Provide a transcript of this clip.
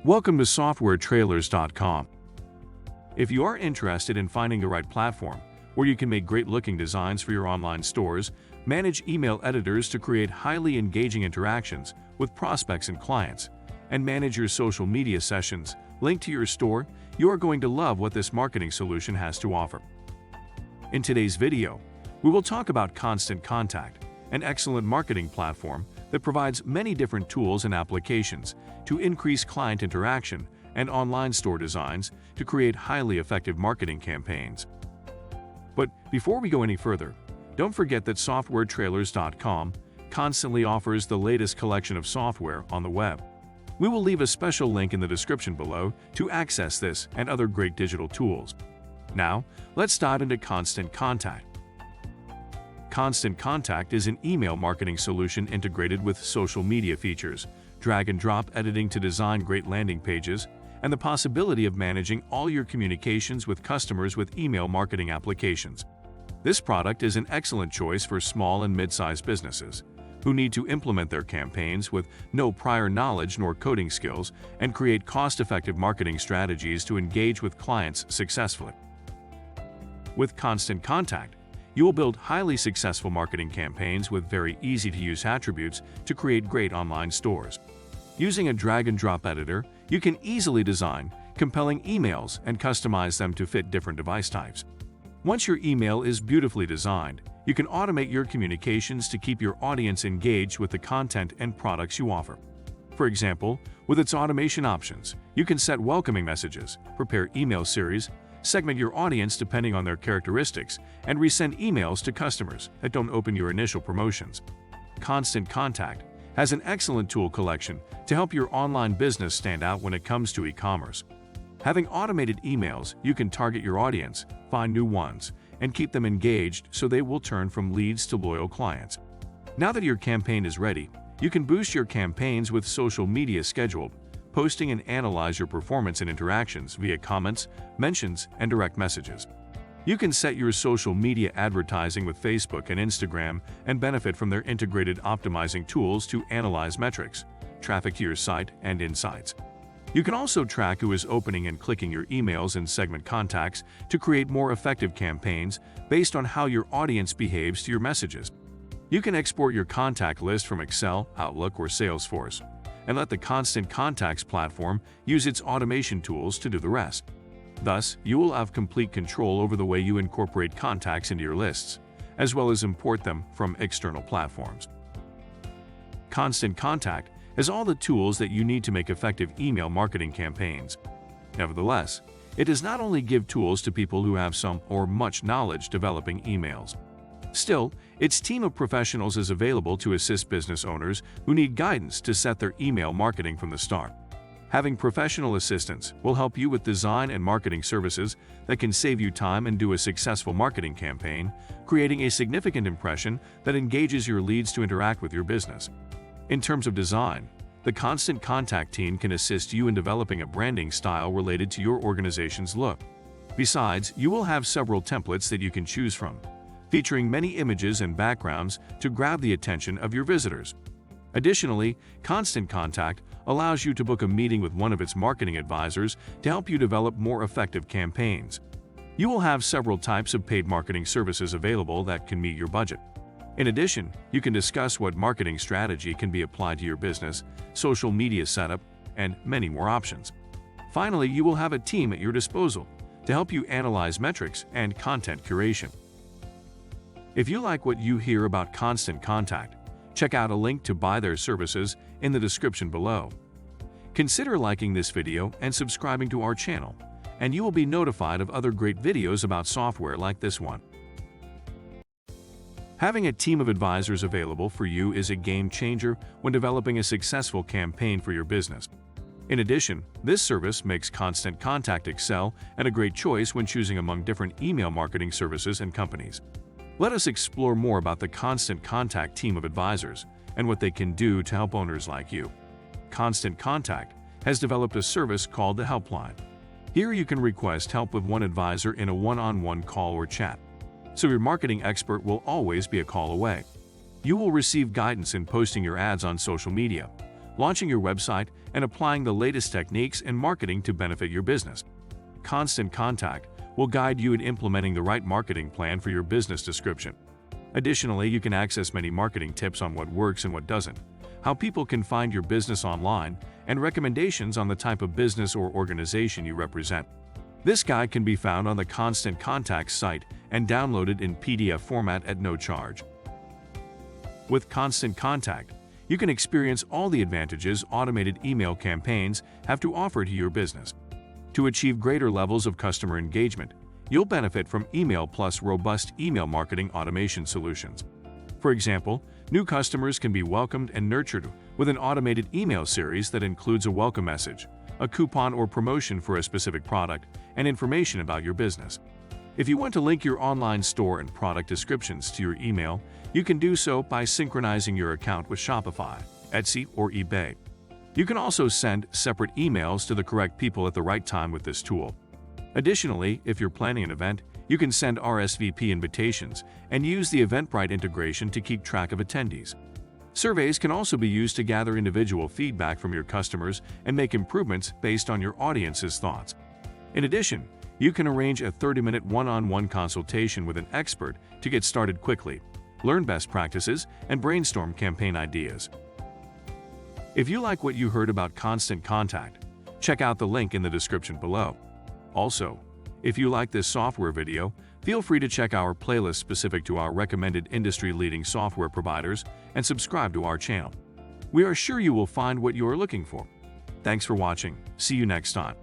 Welcome to SoftwareTrailers.com. If you are interested in finding the right platform where you can make great-looking designs for your online stores, manage email editors to create highly engaging interactions with prospects and clients, and manage your social media sessions linked to your store, you are going to love what this marketing solution has to offer. In today's video, we will talk about Constant Contact, an excellent marketing platform that provides many different tools and applications to increase client interaction and online store designs to create highly effective marketing campaigns. But before we go any further, don't forget that SoftwareTrailers.com constantly offers the latest collection of software on the web. We will leave a special link in the description below to access this and other great digital tools. Now, let's dive into Constant Contact. Constant Contact is an email marketing solution integrated with social media features, drag-and-drop editing to design great landing pages, and the possibility of managing all your communications with customers with email marketing applications. This product is an excellent choice for small and mid-sized businesses who need to implement their campaigns with no prior knowledge nor coding skills and create cost-effective marketing strategies to engage with clients successfully. With Constant Contact, you will build highly successful marketing campaigns with very easy-to-use attributes to create great online stores. Using a drag-and-drop editor, you can easily design compelling emails and customize them to fit different device types. Once your email is beautifully designed, you can automate your communications to keep your audience engaged with the content and products you offer. For example, with its automation options, you can set welcoming messages, prepare email series, segment your audience depending on their characteristics, and resend emails to customers that don't open your initial promotions. Constant Contact has an excellent tool collection to help your online business stand out when it comes to e-commerce. Having automated emails, you can target your audience, find new ones, and keep them engaged so they will turn from leads to loyal clients. Now that your campaign is ready, you can boost your campaigns with social media scheduled, posting and analyze your performance and interactions via comments, mentions, and direct messages. You can set your social media advertising with Facebook and Instagram and benefit from their integrated optimizing tools to analyze metrics, traffic to your site, and insights. You can also track who is opening and clicking your emails and segment contacts to create more effective campaigns based on how your audience behaves to your messages. You can export your contact list from Excel, Outlook, or Salesforce, and let the Constant Contacts platform use its automation tools to do the rest. Thus, you will have complete control over the way you incorporate contacts into your lists, as well as import them from external platforms. Constant Contact has all the tools that you need to make effective email marketing campaigns. Nevertheless, it does not only give tools to people who have some or much knowledge developing emails. Still, its team of professionals is available to assist business owners who need guidance to set their email marketing from the start. Having professional assistance will help you with design and marketing services that can save you time and do a successful marketing campaign, creating a significant impression that engages your leads to interact with your business. In terms of design, the Constant Contact team can assist you in developing a branding style related to your organization's look. Besides, you will have several templates that you can choose from, featuring many images and backgrounds to grab the attention of your visitors. Additionally, Constant Contact allows you to book a meeting with one of its marketing advisors to help you develop more effective campaigns. You will have several types of paid marketing services available that can meet your budget. In addition, you can discuss what marketing strategy can be applied to your business, social media setup, and many more options. Finally, you will have a team at your disposal to help you analyze metrics and content curation. If you like what you hear about Constant Contact, check out a link to buy their services in the description below. Consider liking this video and subscribing to our channel, and you will be notified of other great videos about software like this one. Having a team of advisors available for you is a game changer when developing a successful campaign for your business. In addition, this service makes Constant Contact excel and a great choice when choosing among different email marketing services and companies. Let us explore more about the Constant Contact team of advisors and what they can do to help owners like you. Constant Contact has developed a service called the Helpline. Here you can request help with one advisor in a one-on-one call or chat, so your marketing expert will always be a call away. You will receive guidance in posting your ads on social media, launching your website, and applying the latest techniques in marketing to benefit your business. Constant Contact will guide you in implementing the right marketing plan for your business description. Additionally, you can access many marketing tips on what works and what doesn't, how people can find your business online, and recommendations on the type of business or organization you represent. This guide can be found on the Constant Contact site and downloaded in PDF format at no charge. With Constant Contact, you can experience all the advantages automated email campaigns have to offer to your business. To achieve greater levels of customer engagement, you'll benefit from Email Plus robust email marketing automation solutions. For example, new customers can be welcomed and nurtured with an automated email series that includes a welcome message, a coupon or promotion for a specific product, and information about your business. If you want to link your online store and product descriptions to your email, you can do so by synchronizing your account with Shopify, Etsy, or eBay. You can also send separate emails to the correct people at the right time with this tool. Additionally, if you're planning an event, you can send RSVP invitations and use the Eventbrite integration to keep track of attendees. Surveys can also be used to gather individual feedback from your customers and make improvements based on your audience's thoughts. In addition, you can arrange a 30-minute one-on-one consultation with an expert to get started quickly, learn best practices, and brainstorm campaign ideas. If you like what you heard about Constant Contact, check out the link in the description below. Also, if you like this software video, feel free to check our playlist specific to our recommended industry-leading software providers and subscribe to our channel. We are sure you will find what you are looking for. Thanks for watching. See you next time.